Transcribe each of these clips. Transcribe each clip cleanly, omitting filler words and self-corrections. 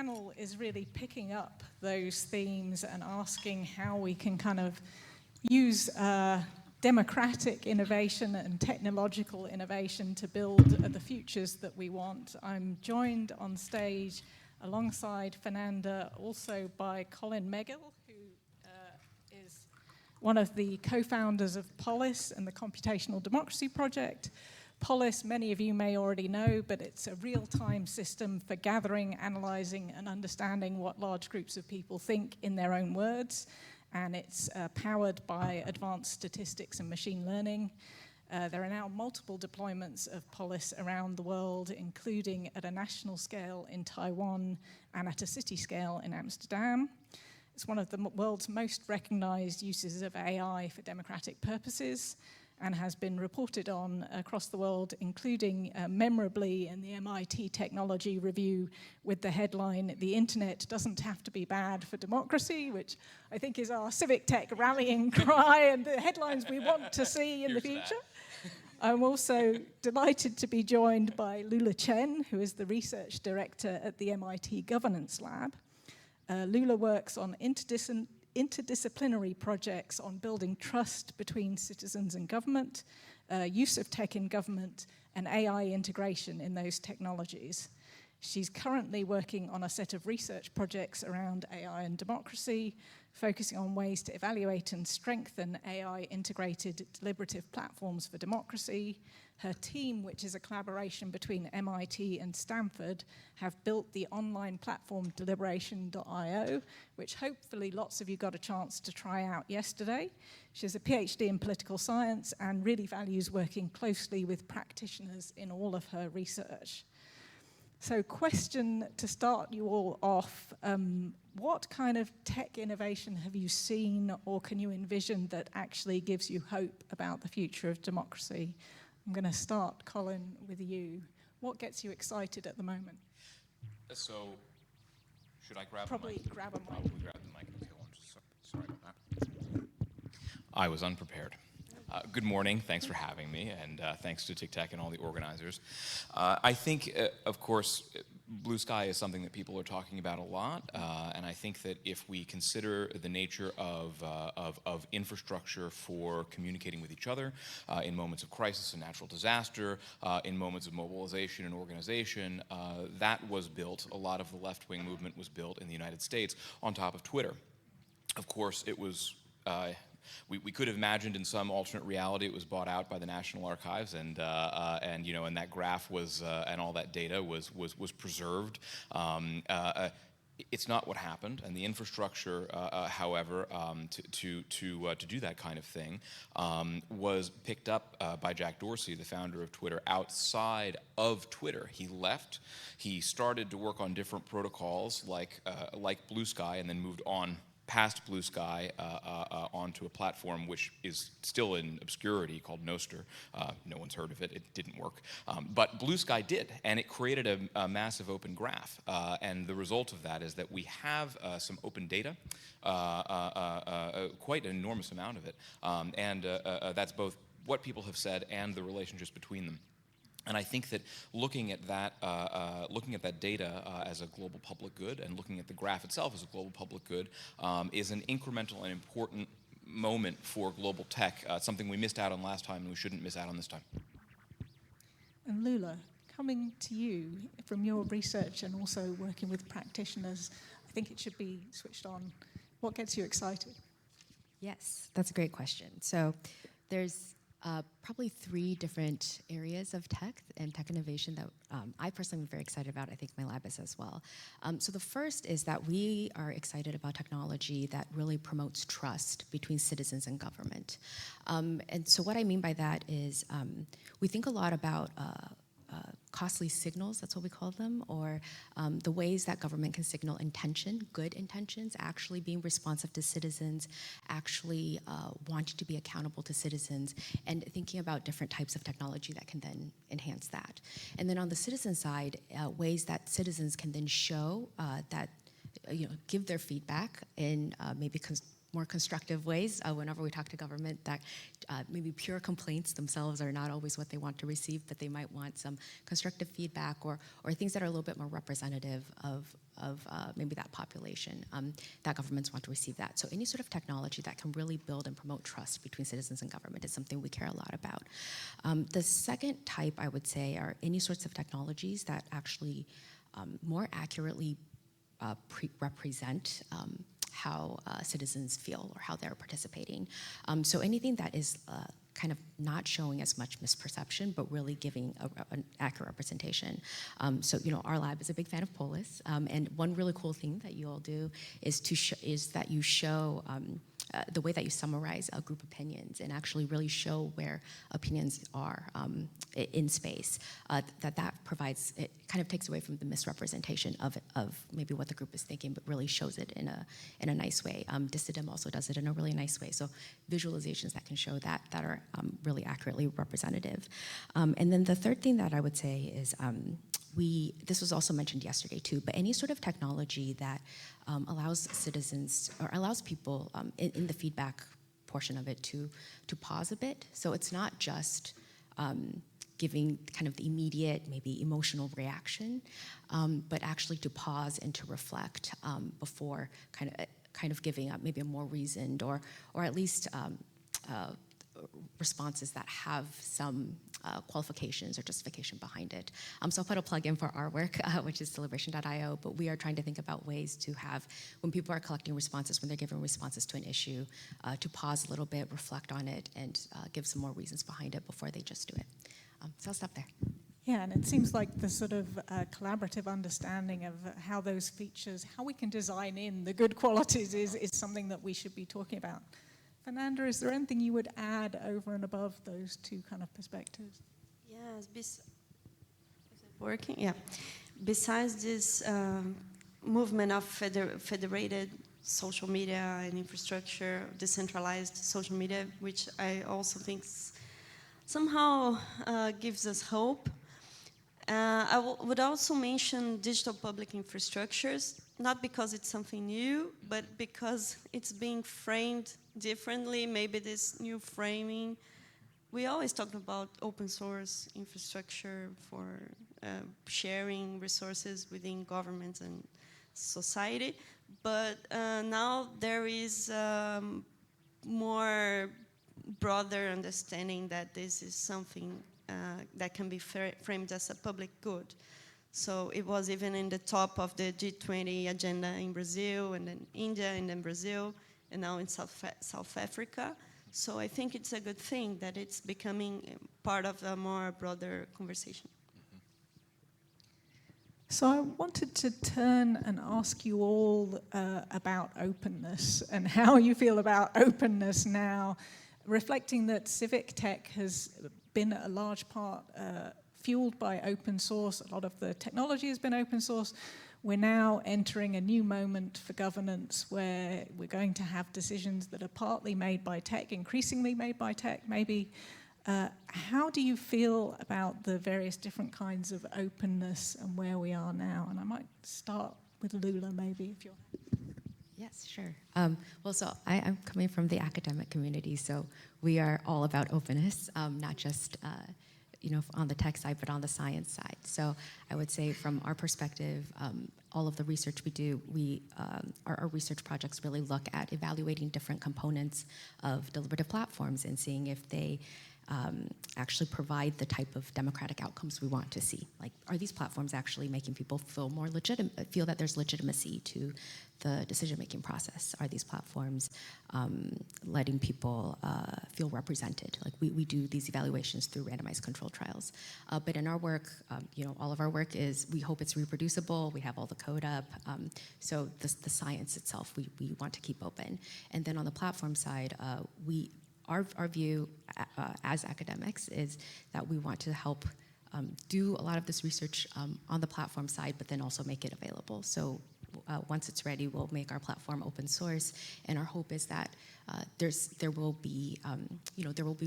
panel is really picking up those themes and asking how we can kind of use democratic innovation and technological innovation to build the futures that we want. I'm joined on stage alongside Fernanda also by Colin Megill, who is one of the co-founders of Polis and the Computational Democracy Project. Polis, many of you may already know, but it's a real-time system for gathering, analyzing, and understanding what large groups of people think in their own words. And it's powered by advanced statistics and machine learning. There are now multiple deployments of Polis around the world, including at a national scale in Taiwan and at a city scale in Amsterdam. It's one of the world's most recognized uses of AI for democratic purposes, and has been reported on across the world, including memorably in the MIT Technology Review with the headline, "The Internet Doesn't Have to Be Bad for Democracy," which I think is our CivicTeC rallying cry and the headlines we want to see in the future. I'm also delighted to be joined by Lula Chen, who is the research director at the MIT Governance Lab. Lula works on interdisciplinary projects on building trust between citizens and government, use of tech in government, and AI integration in those technologies. She's currently working on a set of research projects around AI and democracy, focusing on ways to evaluate and strengthen AI-integrated deliberative platforms for democracy. Her team, which is a collaboration between MIT and Stanford, have built the online platform deliberation.io, which hopefully lots of you got a chance to try out yesterday. She has a PhD in political science and really values working closely with practitioners in all of her research. So question to start you all off, what kind of tech innovation have you seen or can you envision that actually gives you hope about the future of democracy? I'm going to start, Colin, with you. What gets you excited at the moment? So, should I grab Probably the mic? grab a mic. Probably grab the mic. Okay, well, I'm just sorry about that. I was unprepared. Good morning. Thanks for having me, and thanks to TICTeC and all the organizers. I think, of course, blue sky is something that people are talking about a lot, and I think that if we consider the nature of infrastructure for communicating with each other in moments of crisis and natural disaster, in moments of mobilization and organization, that was built, a lot of the left-wing movement was built in the United States on top of Twitter. Of course, it was we could have imagined in some alternate reality it was bought out by the National Archives, and that graph was and all that data was preserved. It's not what happened, and the infrastructure, however, to do that kind of thing was picked up by Jack Dorsey, the founder of Twitter, outside of Twitter. He left. He started to work on different protocols like Blue Sky, and then moved on past Blue Sky onto a platform which is still in obscurity called Muenster. No one's heard of it. It didn't work. But Blue Sky did, and it created a massive open graph. And the result of that is that we have some open data, quite an enormous amount of it. And that's both what people have said and the relationships between them. And I think that looking at that data as a global public good, and looking at the graph itself as a global public good, is an incremental and important moment for global tech, something we missed out on last time and we shouldn't miss out on this time. And Lula, coming to you from your research and also working with practitioners, I think it should be switched on. What gets you excited? Yes, that's a great question. So there's probably 3 different areas of tech and tech innovation that I personally am very excited about. I think my lab is as well. So the first is that we are excited about technology that really promotes trust between citizens and government. And so what I mean by that is we think a lot about costly signals, that's what we call them, or the ways that government can signal intention, good intentions, actually being responsive to citizens, actually wanting to be accountable to citizens, and thinking about different types of technology that can then enhance that. And then on the citizen side, ways that citizens can then show that, give their feedback in maybe more constructive ways whenever we talk to government, that maybe pure complaints themselves are not always what they want to receive, but they might want some constructive feedback or things that are a little bit more representative of maybe that population, that governments want to receive that. So any sort of technology that can really build and promote trust between citizens and government is something we care a lot about. The second type, I would say, are any sorts of technologies that actually more accurately represent how citizens feel or how they're participating. So anything that is kind of not showing as much misperception, but really giving an accurate representation. So, our lab is a big fan of Polis, and one really cool thing that you all do is that you show the way that you summarize group opinions and actually really show where opinions are in space. That provides, it kind of takes away from the misrepresentation of maybe what the group is thinking, but really shows it in a nice way. Dissident also does it in a really nice way. So visualizations that can show that are really accurately representative. And then the third thing that I would say is this was also mentioned yesterday too, but any sort of technology that allows citizens or allows people in the feedback portion of it to pause a bit. So it's not just giving kind of the immediate, maybe emotional reaction, but actually to pause and to reflect before kind of giving up maybe a more reasoned or at least responses that have some qualifications or justification behind it. So I'll put a plug in for our work, which is deliberation.io, but we are trying to think about ways to have, when people are collecting responses, when they're giving responses to an issue, to pause a little bit, reflect on it, and give some more reasons behind it before they just do it. So I'll stop there. Yeah, and it seems like the sort of collaborative understanding of how those features, how we can design in the good qualities is something that we should be talking about. Fernanda, is there anything you would add over and above those two kind of perspectives? Yes, is it working? Yeah. Besides this movement of federated social media and infrastructure, decentralized social media, which I also think somehow gives us hope, I would also mention digital public infrastructures, not because it's something new, but because it's being framed differently, maybe this new framing. We always talk about open source infrastructure for sharing resources within governments and society, but now there is more broader understanding that this is something that can be framed as a public good. So it was even in the top of the G20 agenda in Brazil, and then India, and then Brazil, and now in South Africa. So I think it's a good thing that it's becoming part of a more broader conversation. So I wanted to turn and ask you all about openness and how you feel about openness now, reflecting that CivicTeC has been a large part fueled by open source. A lot of the technology has been open source. We're now entering a new moment for governance where we're going to have decisions that are partly made by tech, increasingly made by tech, maybe. How do you feel about the various different kinds of openness and where we are now? And I might start with Lula, maybe, if you're happy. Yes, sure. Well, so I'm coming from the academic community, so we are all about openness, not just on the tech side, but on the science side. So I would say from our perspective, all of the research we do, our research projects really look at evaluating different components of deliberative platforms and seeing if they actually provide the type of democratic outcomes we want to see. Like, are these platforms actually making people feel more legitimate, feel that there's legitimacy to the decision-making process? Are these platforms letting people feel represented? Like, we do these evaluations through randomized control trials. But in our work, all of our work is, we hope it's reproducible, we have all the code up, so the science itself, we want to keep open. And then on the platform side, our view as academics is that we want to help do a lot of this research on the platform side, but then also make it available. So once it's ready, we'll make our platform open source. And our hope is that there will be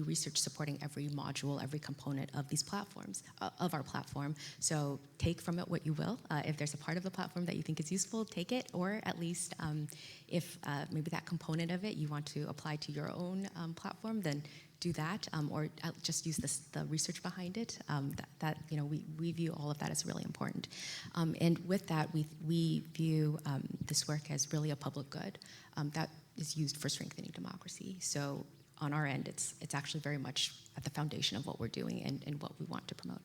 research supporting every module, every component of these platforms, of our platform. So take from it what you will. If there's a part of the platform that you think is useful, take it, or at least if maybe that component of it you want to apply to your own platform, then do that, or just use the research behind it. We view all of that as really important. And with that, we view this work as really a public good that is used for strengthening democracy. So on our end, it's actually very much at the foundation of what we're doing and what we want to promote.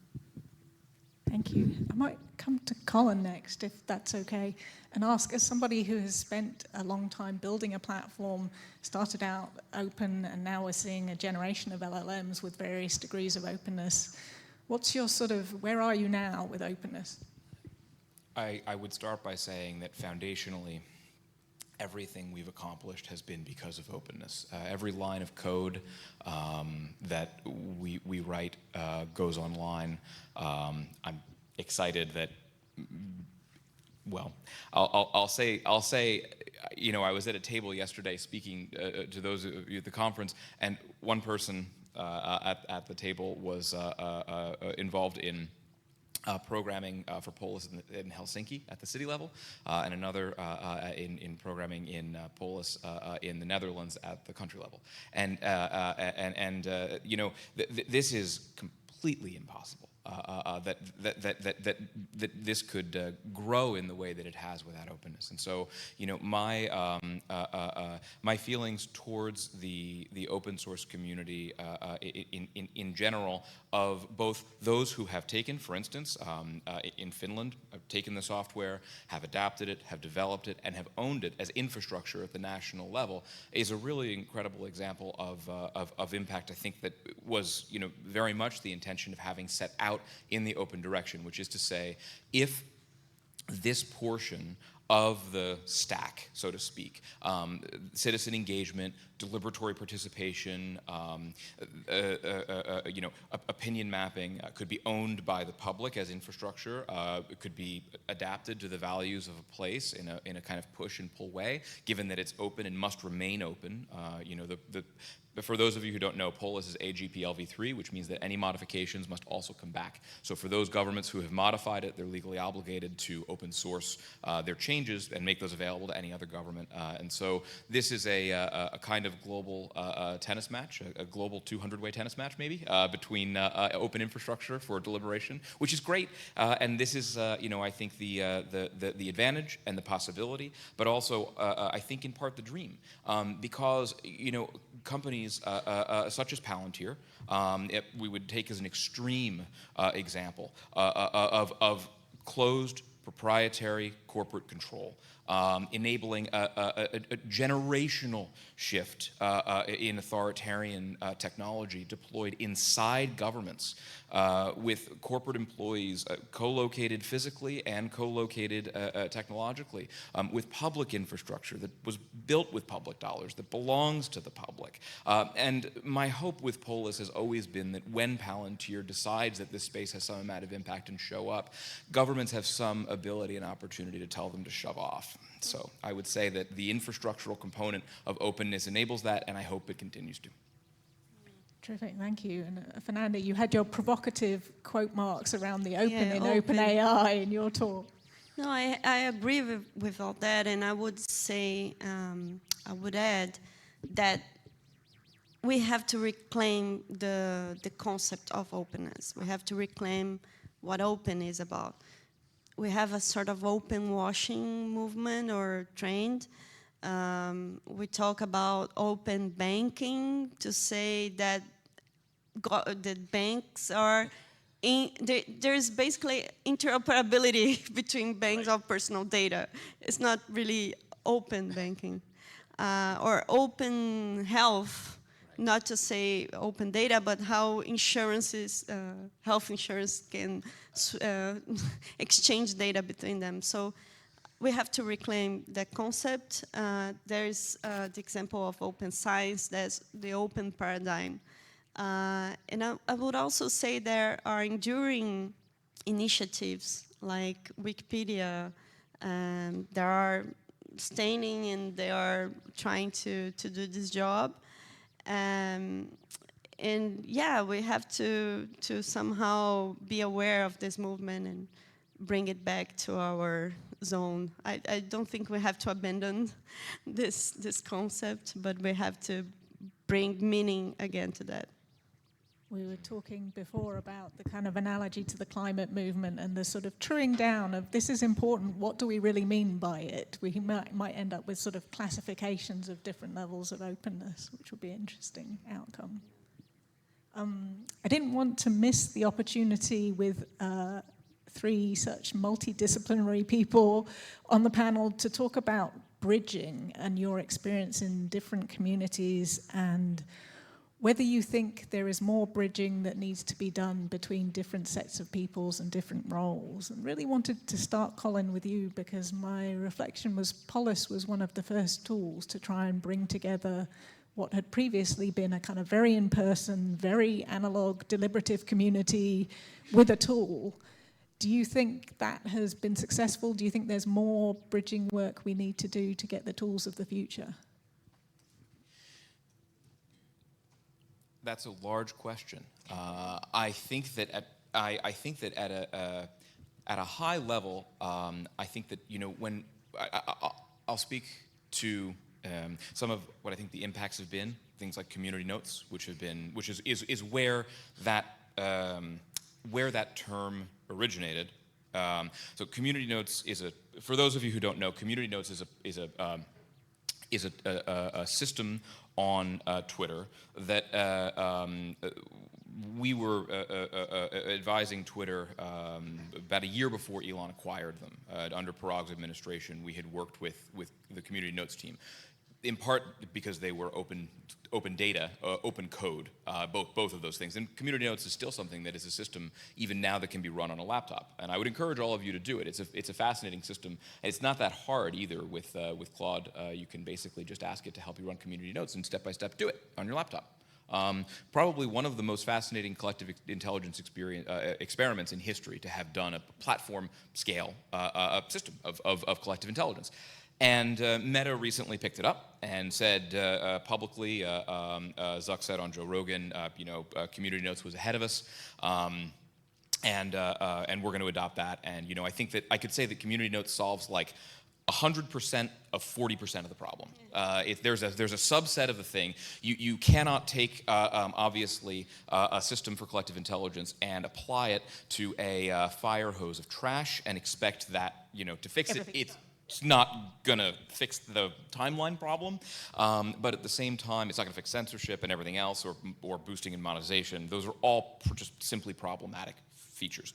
Thank you. I might come to Colin next, if that's okay, and ask, as somebody who has spent a long time building a platform, started out open, and now we're seeing a generation of LLMs with various degrees of openness. What's your where are you now with openness? I would start by saying that foundationally, everything we've accomplished has been because of openness. Every line of code that we write goes online. I'm excited that, well, I'll say, I was at a table yesterday speaking to those of you at the conference, and one person at the table was involved in programming for Polis in Helsinki at the city level, and another in programming in Polis in the Netherlands at the country level. And this is completely impossible. That this could grow in the way that it has without openness. And so, my feelings towards the open source community in general, of both those who have taken, for instance, in Finland, have taken the software, have adapted it, have developed it, and have owned it as infrastructure at the national level, is a really incredible example of impact. I think that was, very much the intention of having set out in the open direction, which is to say, if this portion of the stack, so to speak, citizen engagement, deliberatory participation, opinion mapping could be owned by the public as infrastructure. It could be adapted to the values of a place in a kind of push and pull way, given that it's open and must remain open. For those of you who don't know, Polis is AGPLv3, which means that any modifications must also come back. So for those governments who have modified it, they're legally obligated to open source their changes and make those available to any other government. And so this is a kind of global tennis match, a global 200-way tennis match maybe, between open infrastructure for deliberation, which is great. And this is, I think the advantage and the possibility, but also I think in part the dream, because companies such as Palantir, we would take as an extreme example of closed proprietary corporate control, enabling a generational shift in authoritarian technology deployed inside governments, with corporate employees co-located physically and co-located technologically, with public infrastructure that was built with public dollars, that belongs to the public. And my hope with Polis has always been that when Palantir decides that this space has some amount of impact and show up, governments have some ability and opportunity to tell them to shove off. So I would say that the infrastructural component of openness enables that, and I hope it continues to. Terrific, thank you. And Fernanda, you had your provocative quote marks around the open in open. OpenAI in your talk. No, I agree with all that, and I would say, I would add that we have to reclaim the concept of openness. We have to reclaim what open is about. We have a sort of open washing movement or trend. We talk about open banking to say that banks are there's basically interoperability between banks of personal data. It's not really open banking. Or open health, not to say open data, but how insurances, health insurance can exchange data between them. So we have to reclaim that concept. There's the example of open science, that's the open paradigm. And I would also say there are enduring initiatives like Wikipedia, They are staying and they are trying to do this job. And yeah, we have to somehow be aware of this movement and bring it back to our zone. I don't think we have to abandon this concept, but we have to bring meaning again to that. We were talking before about the kind of analogy to the climate movement and the sort of truing down of this is important, what do we really mean by it? We might end up with sort of classifications of different levels of openness, which would be an interesting outcome. I didn't want to miss the opportunity with three such multidisciplinary people on the panel to talk about bridging and your experience in different communities and whether you think there is more bridging that needs to be done between different sets of peoples and different roles. And really wanted to start, Colin, with you because my reflection was Polis was one of the first tools to try and bring together what had previously been a kind of very in-person, very analog, deliberative community with a tool. Do you think that has been successful? Do you think there's more bridging work we need to do to get the tools of the future? That's a large question. I think that at a high level, I think that when I'll speak to some of what I think the impacts have been, things like community notes, which is where that term originated. So community notes for those of you who don't know, community notes is a system on Twitter that we were advising Twitter about a year before Elon acquired them. Under Parag's administration, we had worked with the community notes team, in part because they were open data, open code, both of those things. And community notes is still something that is a system even now that can be run on a laptop. And I would encourage all of you to do it. It's a fascinating system. And it's not that hard either with Claude. You can basically just ask it to help you run community notes and step by step do it on your laptop. Probably one of the most fascinating collective intelligence experiments in history to have done a platform scale system of collective intelligence. And Meta recently picked it up and said publicly, Zuck said on Joe Rogan, community notes was ahead of us, and we're going to adopt that. And I think that I could say that community notes solves like 100% of 40% of the problem. There's a subset of the thing. You cannot take obviously a system for collective intelligence and apply it to a fire hose of trash and expect that to fix it. It's not going to fix the timeline problem, but at the same time, it's not going to fix censorship and everything else, or boosting and monetization. Those are all just simply problematic features.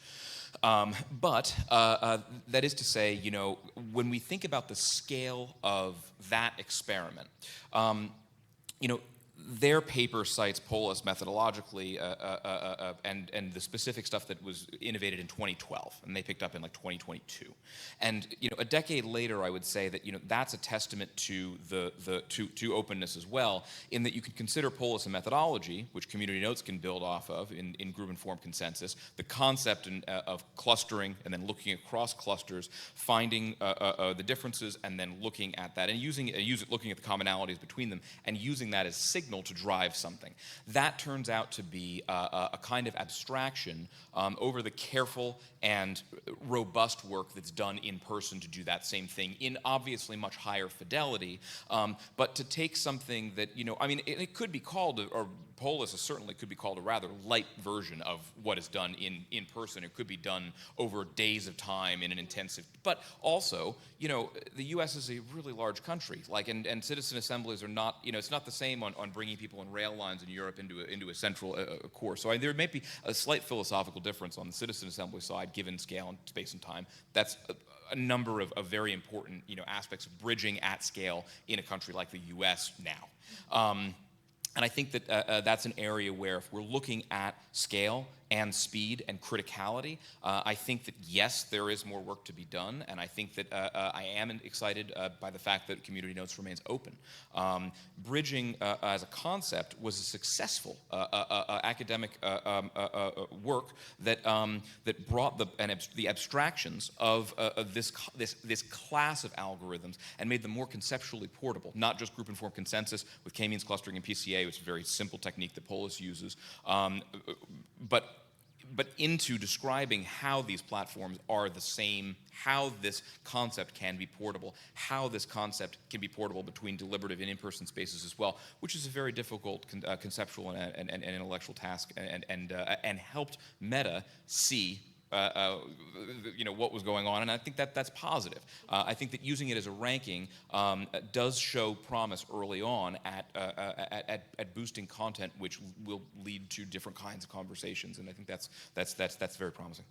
But that is to say, when we think about the scale of that experiment, their paper cites Polis methodologically and the specific stuff that was innovated in 2012, and they picked up in like 2022. And a decade later, I would say that that's a testament to to openness as well, in that you can consider Polis a methodology which community notes can build off of in group informed consensus. The concept of clustering and then looking across clusters, finding the differences, and then looking at that and looking at the commonalities between them and using that as signal to drive something. That turns out to be a kind of abstraction over the careful and robust work that's done in person to do that same thing in obviously much higher fidelity, but to take something that, it could be called, or Polis certainly could be called a rather light version of what is done in person. It could be done over days of time in an intensive, but also, the U.S. is a really large country, and citizen assemblies are not, it's not the same on bringing people in rail lines in Europe into a central core. So there may be a slight philosophical difference on the citizen assembly side, given scale and space and time. That's a number of very important, aspects of bridging at scale in a country like the U.S. now. And I think that that's an area where if we're looking at scale and speed and criticality. I think that, yes, there is more work to be done, and I think that I am excited by the fact that community notes remains open. Bridging as a concept was a successful academic work that brought the abstractions of this class of algorithms and made them more conceptually portable, not just group-informed consensus with k-means clustering and PCA, which is a very simple technique that Polis uses, but into describing how these platforms are the same, how this concept can be portable, how this concept can be portable between deliberative and in-person spaces as well, which is a very difficult conceptual and intellectual task, and helped Meta see what was going on, and I think that's positive. I think that using it as a ranking does show promise early on at boosting content, which will lead to different kinds of conversations, and I think that's very promising.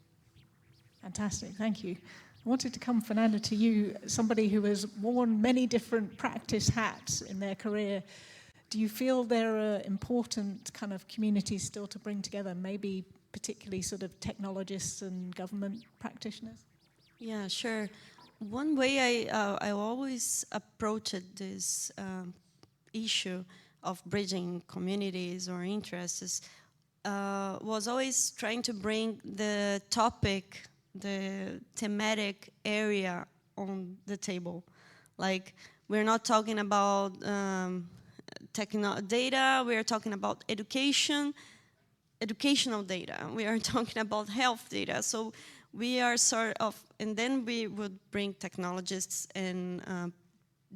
Fantastic, thank you. I wanted to come, Fernanda, to you, somebody who has worn many different practice hats in their career. Do you feel there are important kind of communities still to bring together, maybe particularly sort of technologists and government practitioners? Yeah, sure. One way I always approached this issue of bridging communities or interests was always trying to bring the topic, the thematic area on the table. Like, we're not talking about data, we're talking about educational data, we are talking about health data. So we are sort of, and then we would bring technologists and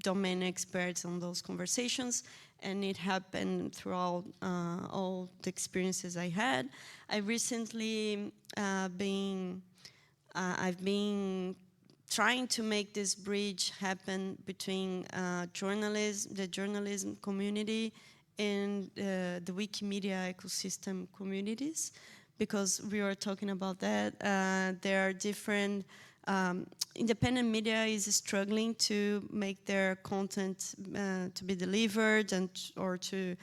domain experts on those conversations, and it happened throughout all the experiences I had. I recently I've been trying to make this bridge happen between the journalism community and the Wikimedia ecosystem communities, because we were talking about that. There are different, independent media is struggling to make their content to be delivered or to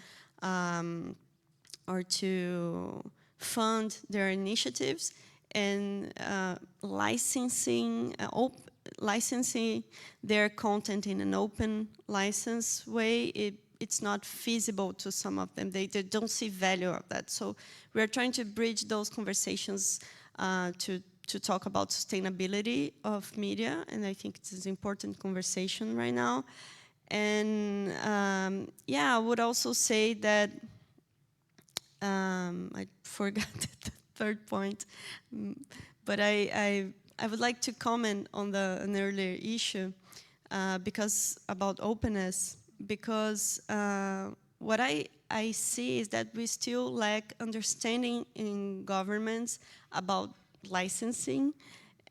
fund their initiatives, and licensing their content in an open license way, it's not feasible to some of them. They don't see value of that. So we're trying to bridge those conversations to talk about sustainability of media, and I think it's an important conversation right now. And yeah, I would also say that, I forgot the third point, but I would like to comment on an earlier issue because about openness. Because what I see is that we still lack understanding in governments about licensing,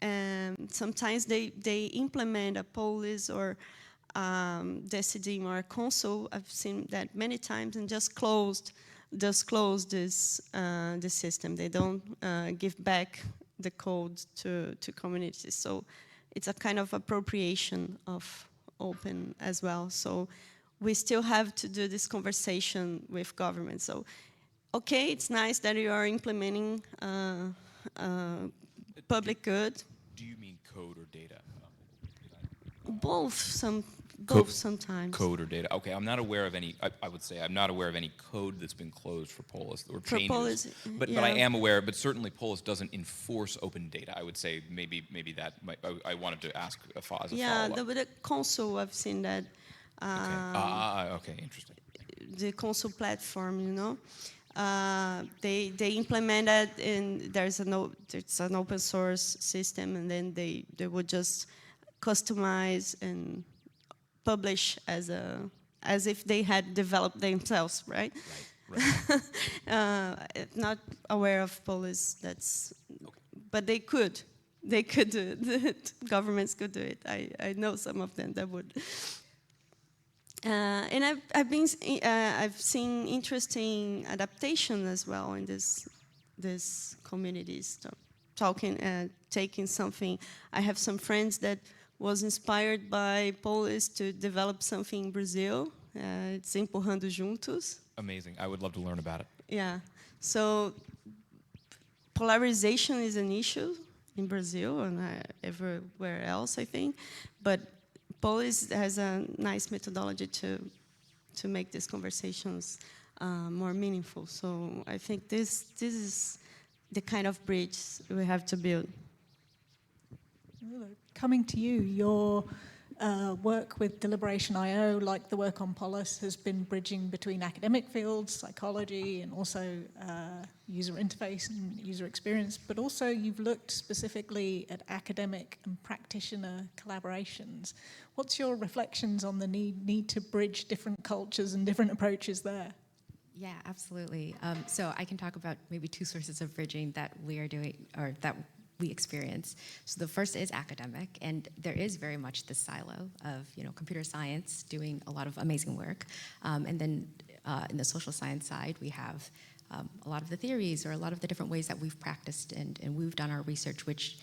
and sometimes they implement a Polis or decidim or a console. I've seen that many times, and just close this system. They don't give back the code to communities. So it's a kind of appropriation of open as well. So we still have to do this conversation with government. So, okay, it's nice that you are implementing public good. Do you mean code or data? Both sometimes. Code or data. Okay, I'm not aware of any. I would say I'm not aware of any code that's been closed for Polis or changes. Polis, but I am aware. But certainly Polis doesn't enforce open data. I would say maybe that I wanted to ask as a follow-up. Yeah, the console, I've seen that. Okay, interesting. The console platform, they implemented, and it's an open source system, and then they would just customize and publish as if they had developed themselves, right? Right. Not aware of Polis. But they could do it. Governments could do it. I know some of them that would. And I've seen interesting adaptation as well in this communities. Taking something. I have some friends that was inspired by Polis to develop something in Brazil. It's Empurrando Juntos. Amazing. I would love to learn about it. Yeah. So polarization is an issue in Brazil and everywhere else, I think. But Polis has a nice methodology to make these conversations more meaningful. So I think this is the kind of bridge we have to build. Coming to you, your work with Deliberation.io, like the work on Polis, has been bridging between academic fields, psychology, and also user interface and user experience, but also you've looked specifically at academic and practitioner collaborations. What's your reflections on the need to bridge different cultures and different approaches there? Yeah, absolutely. So I can talk about maybe two sources of bridging that we are doing, or that we experience. So the first is academic, and there is very much this silo of computer science doing a lot of amazing work, and then in the social science side we have a lot of the theories or a lot of the different ways that we've practiced and we've done our research, which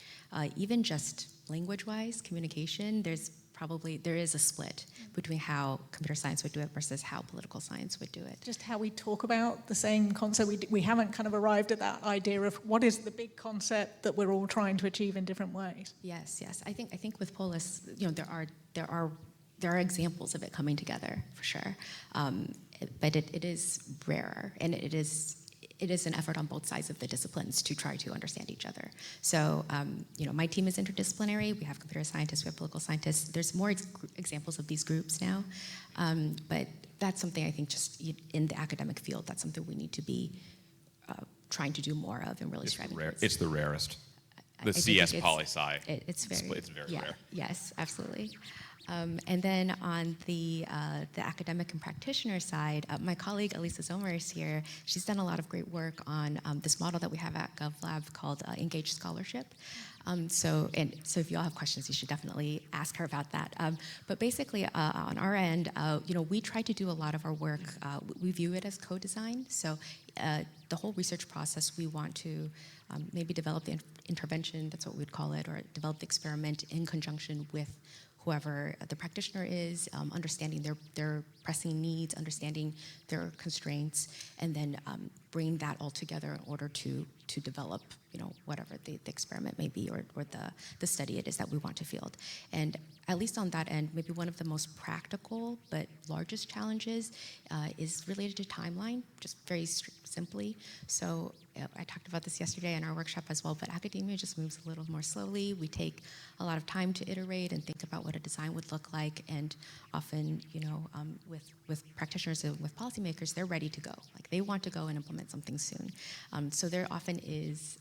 even just language-wise, communication, there is a split between how computer science would do it versus how political science would do it. Just how we talk about the same concept. We haven't kind of arrived at that idea of what is the big concept that we're all trying to achieve in different ways. Yes. I think with Polis, there are examples of it coming together for sure, but it is rarer, and it is an effort on both sides of the disciplines to try to understand each other. So, my team is interdisciplinary. We have computer scientists, we have political scientists. There's more examples of these groups now, but that's something I think just in the academic field, that's something we need to be trying to do more of and really striving towards. It's the rarest. The CS poli-sci. It's very rare. Yes, absolutely. And then on the academic and practitioner side, my colleague Elisa Zomer is here. She's done a lot of great work on this model that we have at GovLab called Engaged Scholarship. So if you all have questions, you should definitely ask her about that. But basically, on our end, we try to do a lot of our work. We view it as co-design. So the whole research process, we want to maybe develop the intervention, that's what we'd call it, or develop the experiment in conjunction with whoever the practitioner is, understanding their pressing needs, understanding their constraints, and then bring that all together in order to develop, whatever the experiment may be or the study it is that we want to field. And at least on that end, maybe one of the most practical but largest challenges is related to timeline, just very simply. So I talked about this yesterday in our workshop as well, but academia just moves a little more slowly. We take a lot of time to iterate and think about what a design would look like, and often, with practitioners and with policymakers, they're ready to go. Like, they want to go and implement something soon. So there often is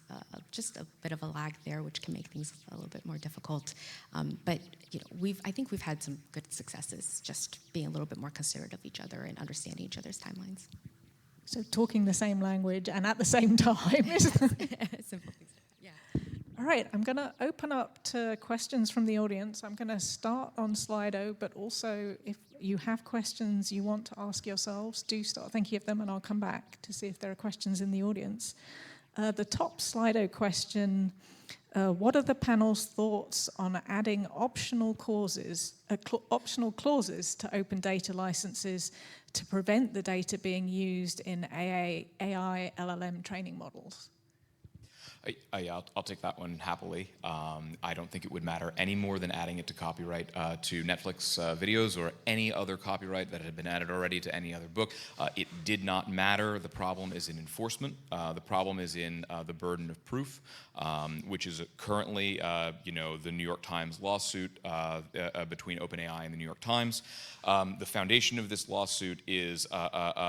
just a bit of a lag there, which can make things a little bit more difficult. But I think we've had some good successes, just being a little bit more considerate of each other and understanding each other's timelines. So talking the same language and at the same time. Simple things. Yeah. All right, I'm going to open up to questions from the audience. I'm going to start on Slido, but also if you have questions you want to ask yourselves, do start thinking of them, and I'll come back to see if there are questions in the audience. The top Slido question, what are the panel's thoughts on adding optional clauses to open data licenses to prevent the data being used in AI LLM training models? I'll take that one happily. I don't think it would matter any more than adding it to copyright to Netflix videos or any other copyright that had been added already to any other book. It did not matter. The problem is in enforcement. The problem is in the burden of proof, which is currently, the New York Times lawsuit between OpenAI and the New York Times. The foundation of this lawsuit is, that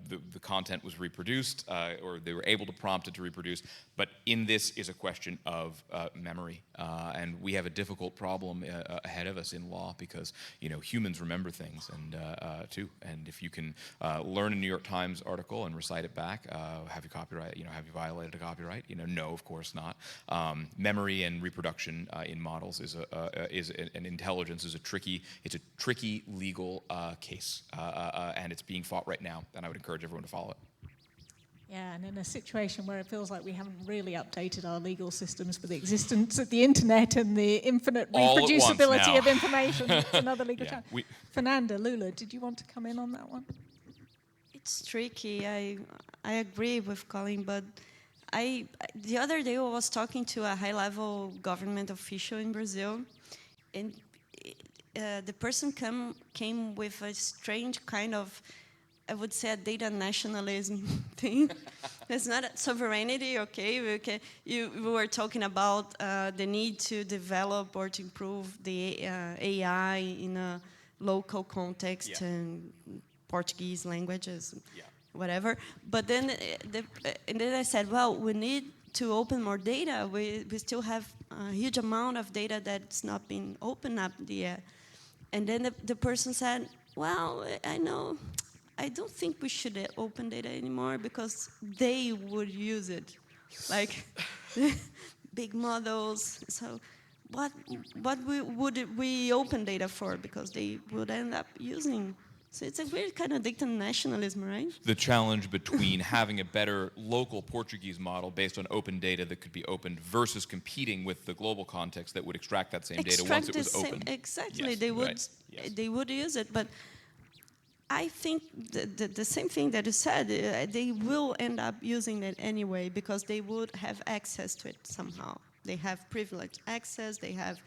the content was reproduced, or they were able to prompt it to reproduce. But in this is a question of memory, and we have a difficult problem ahead of us in law because humans remember things, and too. And if you can learn a New York Times article and recite it back, have you copyright? Have you violated a copyright? No, of course not. Memory and reproduction in models is an intelligence is a tricky legal case, and it's being fought right now. And I would encourage everyone to follow it. Yeah, and in a situation where it feels like we haven't really updated our legal systems for the existence of the internet and the infinite reproducibility of information, it's another legal challenge. Fernanda, Lula, did you want to come in on that one? It It's tricky. I agree with Colin, but the other day I was talking to a high-level government official in Brazil, and the person came with a strange kind of, I would say, a data nationalism thing. It's not a sovereignty, okay? We were talking about the need to develop or to improve the AI in a local context and Portuguese languages, whatever. But then, and then I said, well, we need to open more data. We still have a huge amount of data that's not been opened up yet. And then the person said, well, I know, I don't think we should open data anymore because they would use it, like big models. So what would we open data for? Because they would end up using. So it's a weird kind of data nationalism, right? The challenge between having a better local Portuguese model based on open data that could be opened versus competing with the global context that would extract that same data once it was open. Exactly, yes, they would. Right. Yes. They would use it, but I think the same thing that you said, they will end up using it anyway because they would have access to it somehow. They have privileged access, they have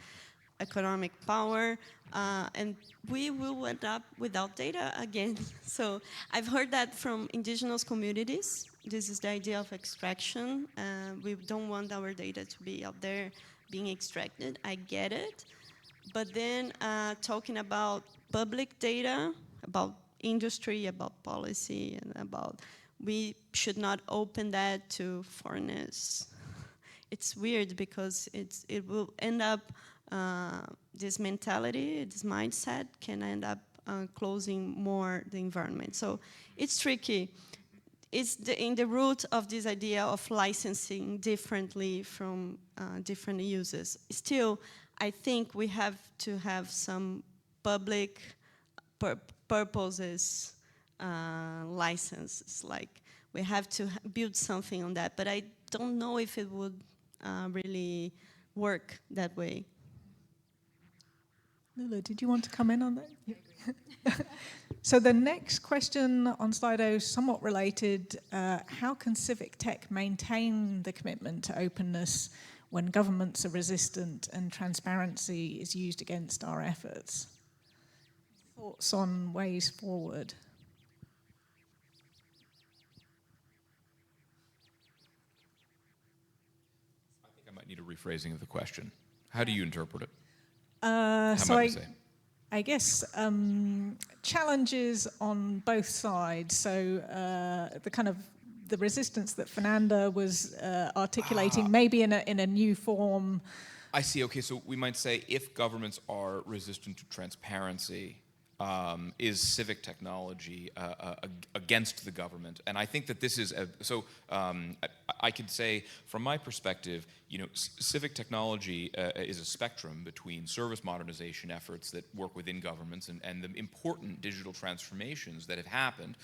economic power, and we will end up without data again. So I've heard that from indigenous communities. This is the idea of extraction. We don't want our data to be out there being extracted. I get it. But then talking about public data, about industry, about policy, and about we should not open that to foreigners. It's weird because it will end up, this mentality, this mindset can end up closing more the environment. So it's tricky. It's in the root of this idea of licensing differently from different uses. Still, I think we have to have some public purposes licenses. Like we have to build something on that, but I don't know if it would really work that way. Lula, did you want to come in on that? Yeah. So the next question on Slido is somewhat related. How can CivicTeC maintain the commitment to openness when governments are resistant and transparency is used against our efforts? Thoughts on ways forward? I think I might need a rephrasing of the question. How do you interpret it? I guess challenges on both sides. So the resistance that Fernanda was articulating, maybe in a new form. I see. Okay, so we might say if governments are resistant to transparency, is civic technology against the government? And I think that this is I could say from my perspective, civic technology is a spectrum between service modernization efforts that work within governments and the important digital transformations that have happened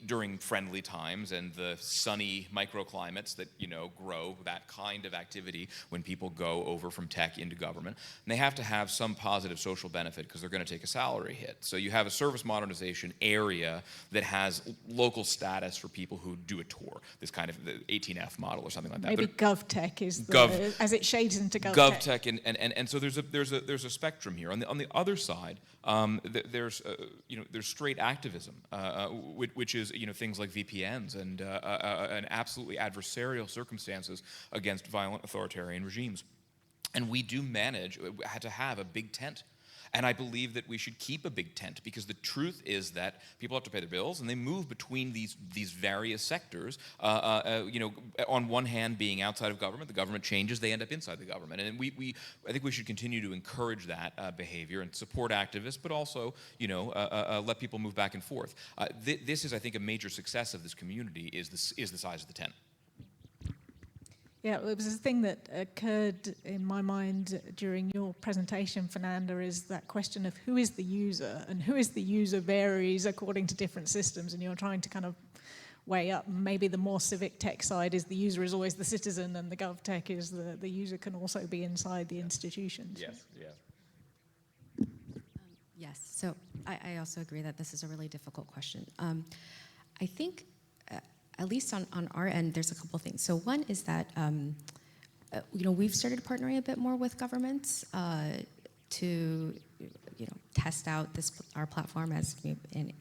during friendly times and the sunny microclimates that grow that kind of activity when people go over from tech into government. And they have to have some positive social benefit because they're going to take a salary hit. So you have a service modernization area that has local status for people who do a tour, this kind of the 18F model or something like that. Maybe GovTech is as it shades into GovTech. GovTech, and so there's a spectrum here. On the other side, there's straight activism, which is things like VPNs and absolutely adversarial circumstances against violent authoritarian regimes. And we do manage to have a big tent. And I believe that we should keep a big tent because the truth is that people have to pay their bills and they move between these various sectors. On one hand, being outside of government, the government changes, they end up inside the government. And I think we should continue to encourage that behavior and support activists, but also, let people move back and forth. This is, I think, a major success of this community is the size of the tent. Yeah, it was a thing that occurred in my mind during your presentation, Fernanda, is that question of who is the user, and who is the user varies according to different systems, and you're trying to kind of weigh up. Maybe the more civic tech side is the user is always the citizen, and the GovTech is the user can also be inside the institutions. Yes. Yes, so I also agree that this is a really difficult question. I think, at least on our end, there's a couple things. So one is that, we've started partnering a bit more with governments to, test out our platform as an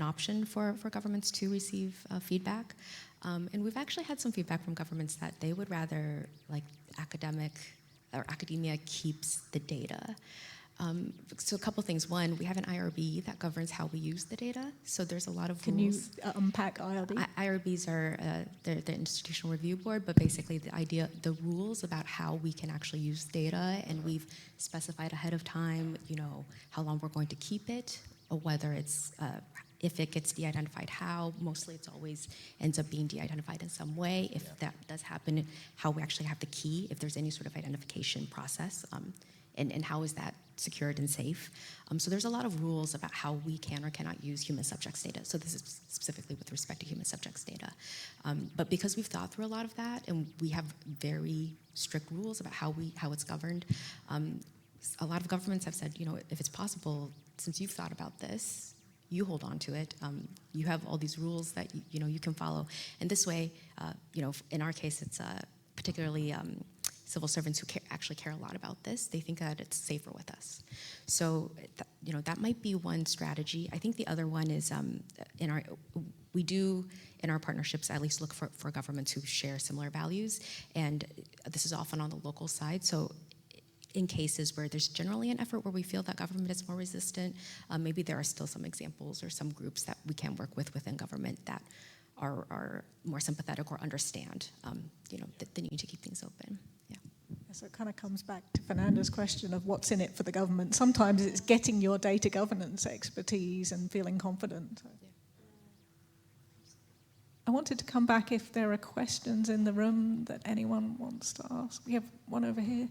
option for governments to receive feedback. And we've actually had some feedback from governments that they would rather academia keeps the data. So a couple things. One, we have an IRB that governs how we use the data. So there's a lot of Can rules. you unpack IRB? IRBs are they're the Institutional Review Board, but basically the rules about how we can actually use data, and we've specified ahead of time, how long we're going to keep it, or whether it's if it gets de-identified, how. Mostly it's always ends up being de-identified in some way. If that does happen, how we actually have the key, if there's any sort of identification process, and how is that secured and safe. So there's a lot of rules about how we can or cannot use human subjects data. So this is specifically with respect to human subjects data. But because we've thought through a lot of that, and we have very strict rules about how it's governed, a lot of governments have said, if it's possible, since you've thought about this, you hold on to it. You have all these rules that you can follow, and this way, in our case, it's particularly civil servants who actually care a lot about this. They think that it's safer with us. So, that might be one strategy. I think the other one is we do in our partnerships at least look for governments who share similar values, and this is often on the local side. So in cases where there's generally an effort where we feel that government is more resistant, maybe there are still some examples or some groups that we can work with within government that are more sympathetic or understand, the need to keep things open. Yeah. So it kind of comes back to Fernanda's question of what's in it for the government. Sometimes it's getting your data governance expertise and feeling confident. Yeah. I wanted to come back if there are questions in the room that anyone wants to ask. We have one over here.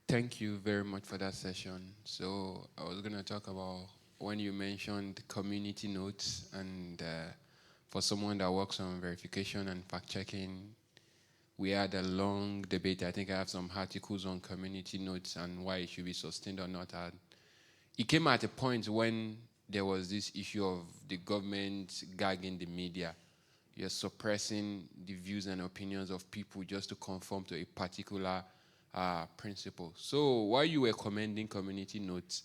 Thank you very much for that session. So I was going to talk about when you mentioned community notes, and for someone that works on verification and fact-checking, we had a long debate. I think I have some articles on community notes and why it should be sustained or not. And it came at a point when there was this issue of the government gagging the media. You're suppressing the views and opinions of people just to conform to a particular principle. So while you were commending community notes,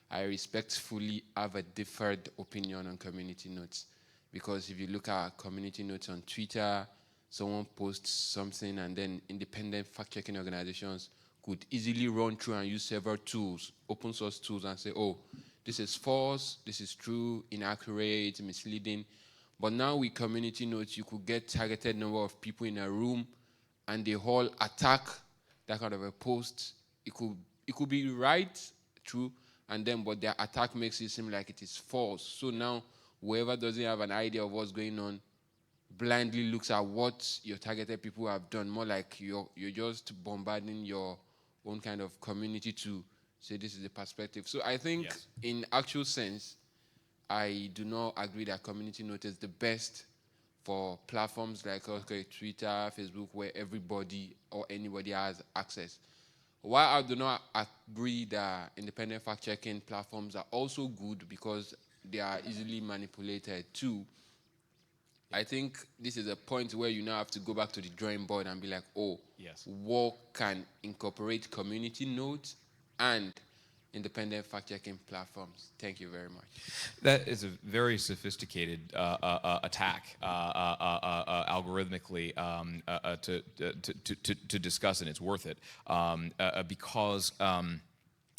I respectfully have a different opinion on community notes. Because if you look at community notes on Twitter, someone posts something and then independent fact-checking organizations could easily run through and use several tools, open source tools, and say, oh, this is false, this is true, inaccurate, misleading. But now with community notes, you could get targeted number of people in a room and they all attack that kind of a post. It could be right, true, and then but their attack makes it seem like it is false. So now whoever doesn't have an idea of what's going on blindly looks at what your targeted people have done, more like you're just bombarding your own kind of community to say this is the perspective. So I think in actual sense, I do not agree that community note is the best for platforms like Twitter, Facebook, where everybody or anybody has access. While I do not agree that independent fact-checking platforms are also good because they are easily manipulated too, I think this is a point where you now have to go back to the drawing board and be like, oh, what can incorporate community notes and independent fact-checking platforms? Thank you very much. That is a very sophisticated attack algorithmically to discuss, and it's worth it because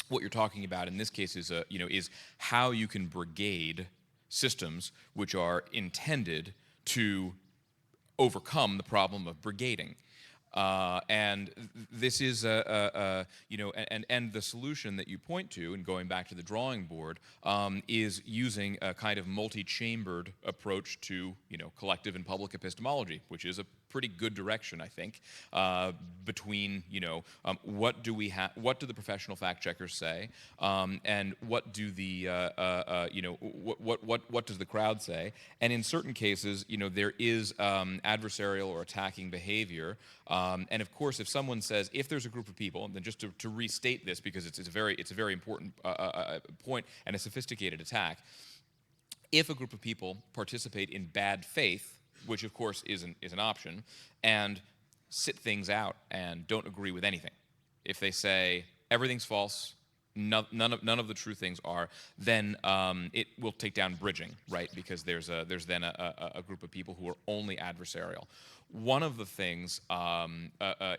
what you're talking about in this case is is how you can brigade systems which are intended to overcome the problem of brigading. And this is and the solution that you point to, and going back to the drawing board, is using a kind of multi-chambered approach to collective and public epistemology, which is a pretty good direction, I think, between, you know, what do the professional fact checkers say, and what do the, you know, what does the crowd say? And in certain cases, you know, there is adversarial or attacking behavior. And of course, if someone says, if there's a group of people, and then just to restate this, because it's a very important point and a sophisticated attack, if a group of people participate in bad faith, which of course is an option, and sit things out and don't agree with anything, if they say everything's false, none of the true things are, then it will take down bridging, right? Because there's then a group of people who are only adversarial. One of the things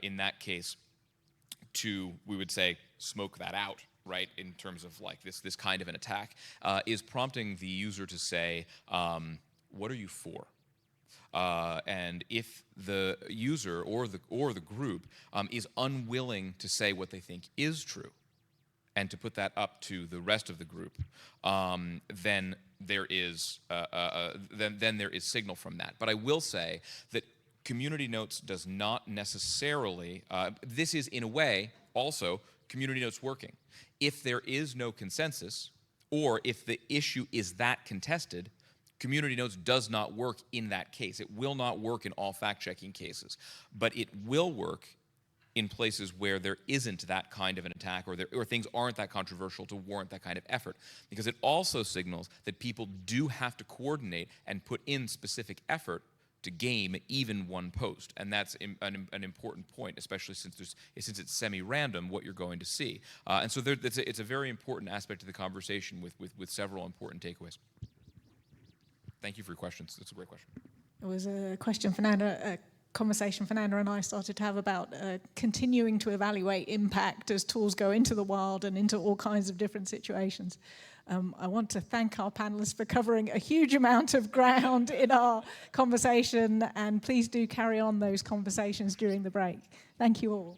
in that case, we would say, smoke that out, right, in terms of like this kind of an attack, is prompting the user to say, what are you for? And if the user or the group is unwilling to say what they think is true, and to put that up to the rest of the group, then there is signal from that. But I will say that community notes does not necessarily. This is in a way also community notes working. If there is no consensus, or if the issue is that contested, community notes does not work in that case. It will not work in all fact-checking cases, but it will work in places where there isn't that kind of an attack, or things aren't that controversial to warrant that kind of effort, because it also signals that people do have to coordinate and put in specific effort to game even one post, and that's an important point, especially since it's semi-random what you're going to see, and so it's a very important aspect of the conversation with several important takeaways. Thank you for your questions. That's a great question. There was a question, Fernanda, a conversation Fernanda and I started to have about continuing to evaluate impact as tools go into the wild and into all kinds of different situations. I want to thank our panelists for covering a huge amount of ground in our conversation, and please do carry on those conversations during the break. Thank you all.